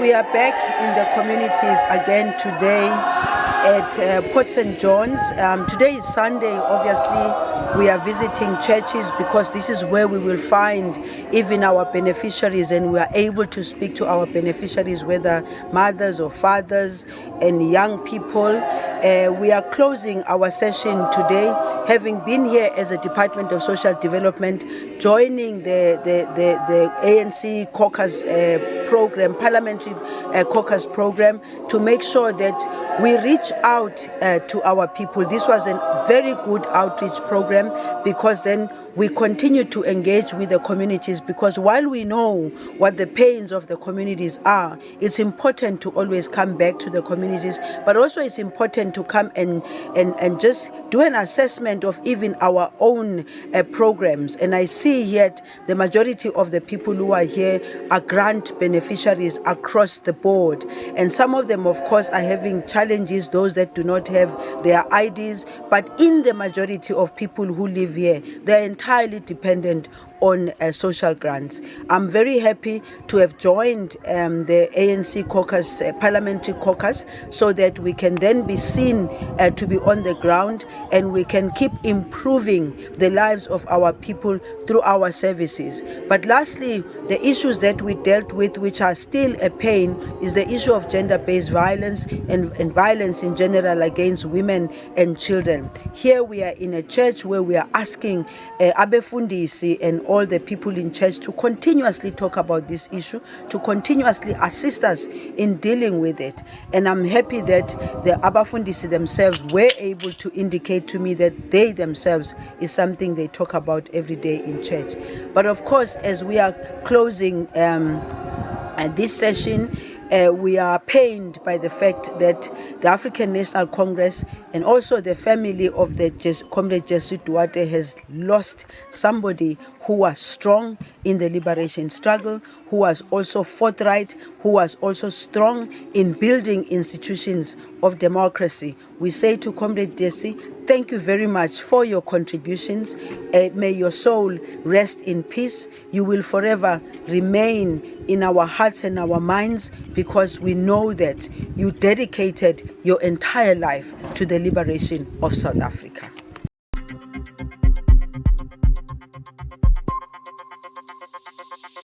we are back in the communities again today at Port St. John's. Today is Sunday. Obviously, we are visiting churches because this is where we will find even our beneficiaries, and we are able to speak to our beneficiaries, whether mothers or fathers and young people. We are closing our session today, having been here as a Department of Social Development, joining the ANC caucus program, parliamentary caucus program, to make sure that we reach out to our people. This was a very good outreach program because then we continue to engage with the communities, because while we know what the pains of the communities are, it's important to always come back to the communities, but also it's important to come and just do an assessment of even our own programs. And I see here the majority of the people who are here are grant beneficiaries across the board. And some of them, of course, are having challenges, those that do not have their IDs. But in the majority of people who live here, they're entirely dependent on social grants. I'm very happy to have joined the ANC caucus, parliamentary caucus, so that we can then be seen to be on the ground, and we can keep improving the lives of our people through our services. But lastly, the issues that we dealt with, which are still a pain, is the issue of gender-based violence and violence in general against women and children. Here we are in a church where we are asking abefundisi and all the people in church to continuously talk about this issue, to continuously assist us in dealing with it. And I'm happy that the abafundisi themselves were able to indicate to me that they themselves is something they talk about every day in church. But of course, as we are closing this session, we are pained by the fact that the African National Congress and also the family of the Comrade Jessie Duarte has lost somebody who was strong in the liberation struggle, who was also forthright, who was also strong in building institutions of democracy. We say to Comrade Jessie, thank you very much for your contributions. May your soul rest in peace. You will forever remain in our hearts and our minds, because we know that you dedicated your entire life to the liberation of South Africa.